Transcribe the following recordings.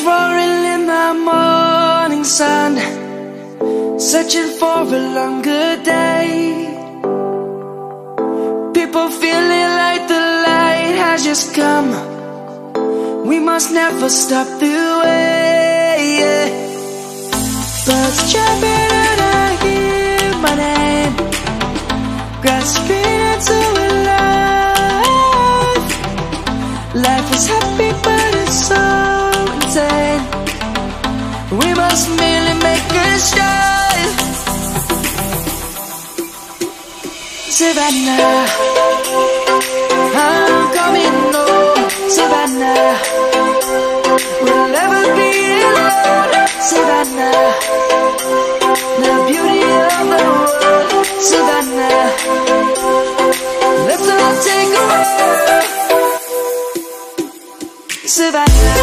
roaring in the morning sun, searching for a longer day. People feeling like the light has just come. We must never stop the way, yeah. Birds chirping and I hear my name, grasping into a life. Life is happy but it's so insane. We must merely make a start. Savannah, I'm coming home. Savannah, we'll never be alone. Savannah, the beauty of the world. Savannah, let's all take a walk. Savannah,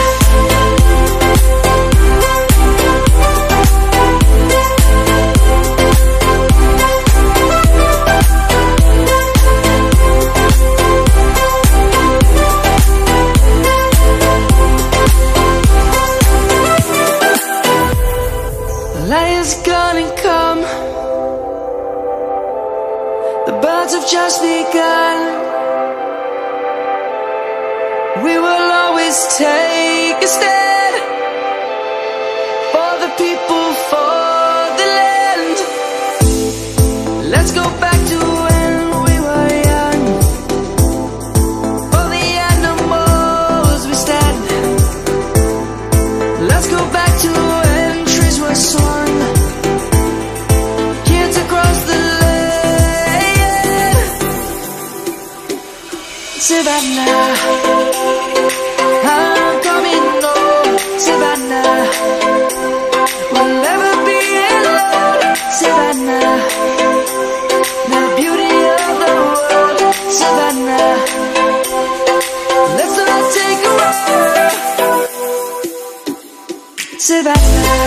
light is gonna come. The birds have just begun. We will always take a stand for the people, for the land. Let's go back to when we were young. For the animals we stand. Let's go back to when trees were swung, kids across the land. Savannah, I'm coming home. Savannah, we'll never be alone. Savannah, the beauty of the world. Savannah, let's all take a walk. Savannah,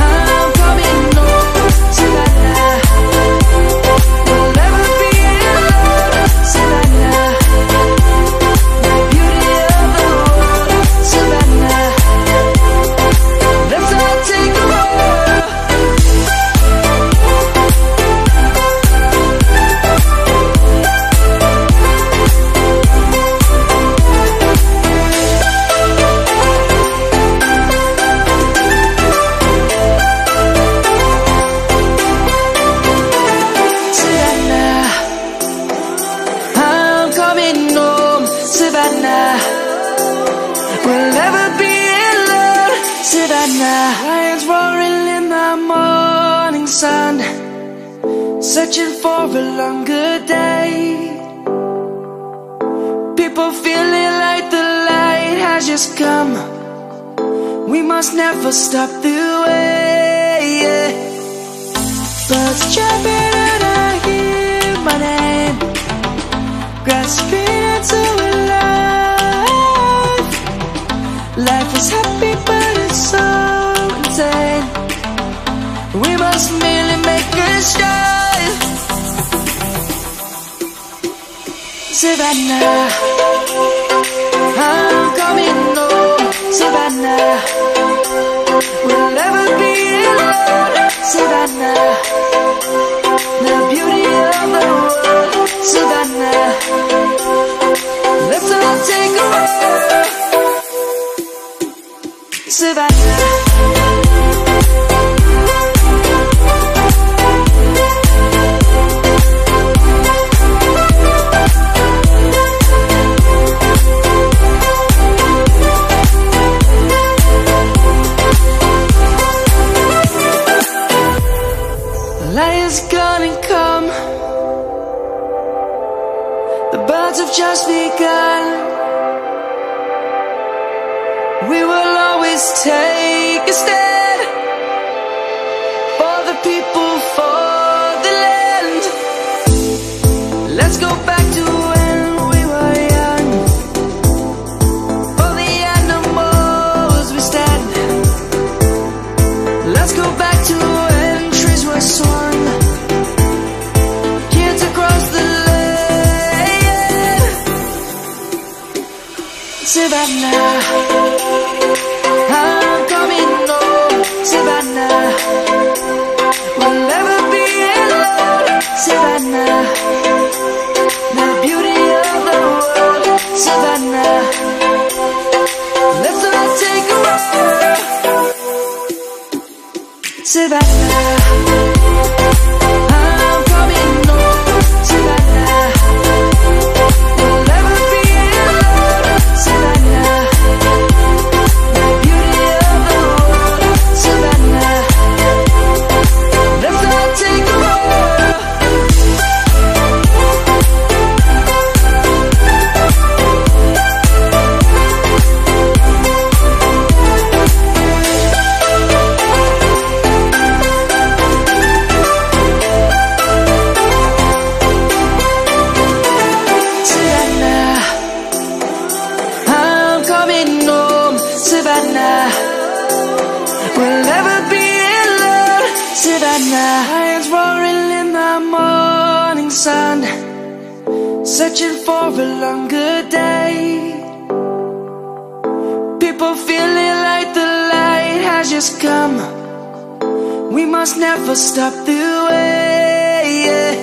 I'm coming home. Savannah, we'll never be alone. Savannah, the beauty of the world. Savannah, let's all take a walk. Savannah, I'm coming home. Savannah, we'll never be alone. Savannah, lions roaring in the morning sun, searching for a longer day. People feeling like the light has just come. We must never stop the way, yeah. Birds chirping and I hear my name, grasping into a life. Life is happy but it's so insane. We must merely make a start. Savannah, I'm coming home. Savannah, we'll never be alone. Savannah, the beauty of the world. Savannah, let's all take a walk. Savannah, light is gonna come. The birds have just begun. We will always take a stand for the people, for the land. Let's go back to when we were young. For the animals we stand. Let's go back to when trees were swung, kids across the land. Savannah, We'll never be alone, Savannah. Lions roaring in the morning sun, searching for a longer day. People feeling like the light has just come. We must never stop the way.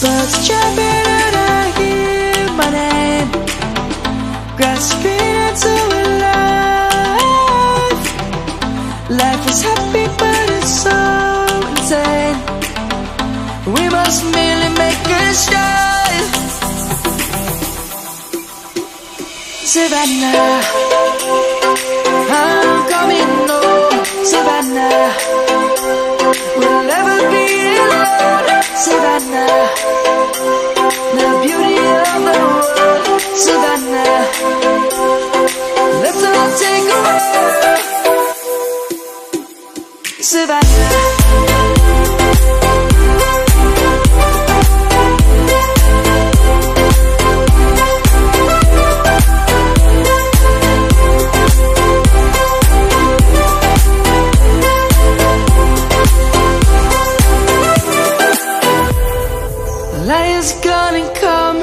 Birds chirping and I hear my name, grasping into a life. Life is happy but it's so insane. We must merely make a start. Savannah, I'm coming home, Savannah. We'll never be alone, Savannah. The beauty of the world, Savannah. Let's all take a walk, Savannah. Light is gonna come.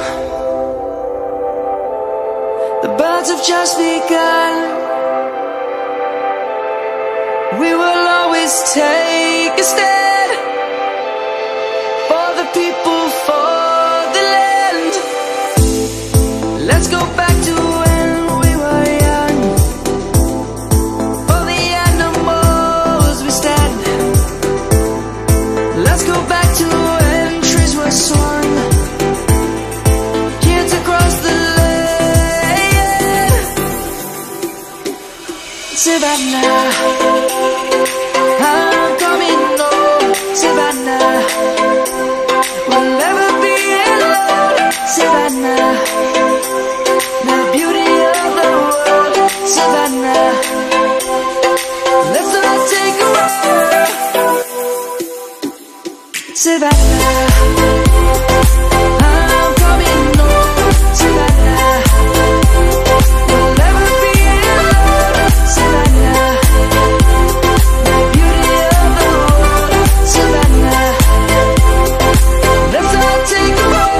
The birds have just begun. We will always take a stand for the people, for the land. Let's go back to when we were young. For the animals we stand. Let's go back to when trees were swung, kids across the land. Savannah, I'm coming home, Savannah. We'll never be alone, Savannah. The beauty of the world, Savannah. Let's all take a walk, Savannah. I'm coming home, Savannah. We'll never be alone, Savannah. The beauty of the world, Savannah. Let's all take a walk.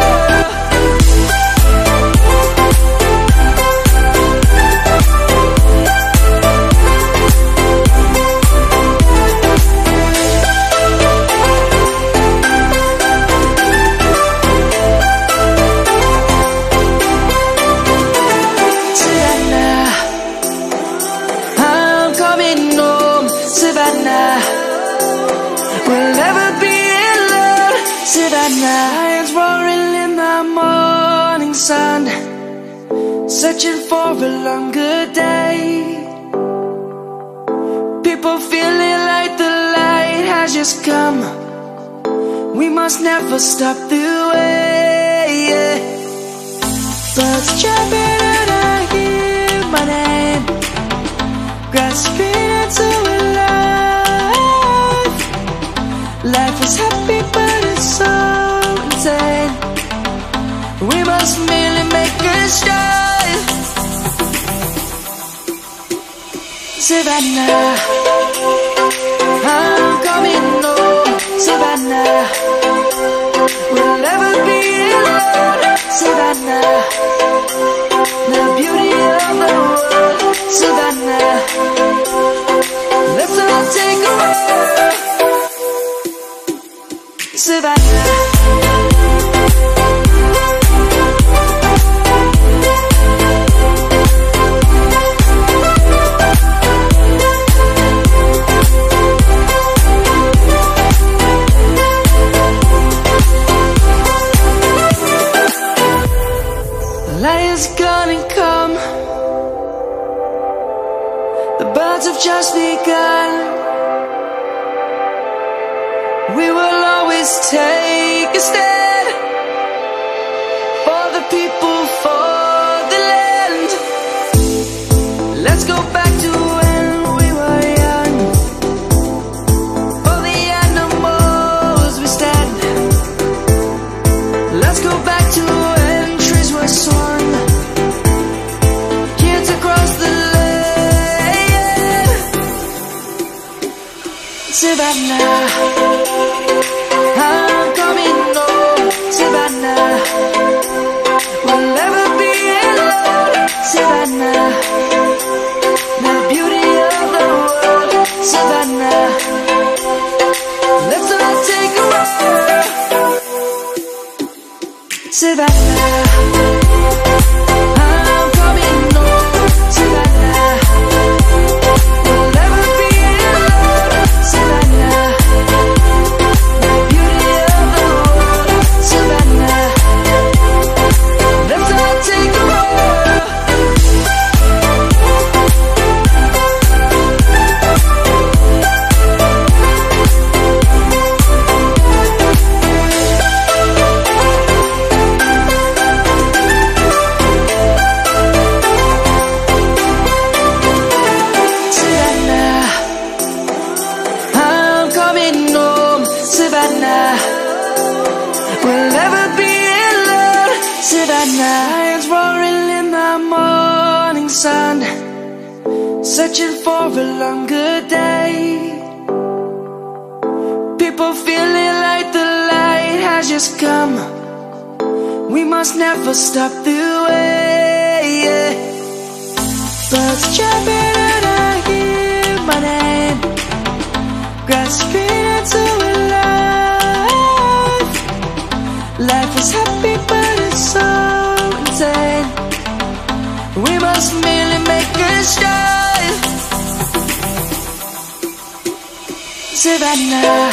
Savannah, I'm coming home, Savannah. We'll never be alone, Savannah. Lions roaring in the morning sun, searching for a longer day. People feeling like the light has just come. We must never stop the way. Birds chirping and I hear my name, grasping into a life. Life is happy but it's so insane. We must merely make a start. Savannah, I'm coming home, Savannah. We'll never be alone, Savannah. The beauty of the world, Savannah. Let's all take a walk, Savannah. roads have just begun. We will always take a stand for the people, for the land. Let's go back to when we were young. For the animals we stand. Let's go back to when trees were swung. Kids across the land. Savannah, I'm coming home. Savannah, we'll never be alone. Savannah, the beauty of the world. Savannah, let's all take a ride. Savannah, I'm coming home. Savannah, we'll never be alone. Savannah, the beauty of the world. Savannah, let's all take a ride. Savannah, I'm coming home. Savannah, we'll never be alone. Savannah, lions roaring in the morning sun, searching for a longer day. People feeling like the light has just come. We must never stop the way. Birds chirping and I hear my name, grasping into a life. Life is happy but it's so insane. We must merely make a start. Savannah,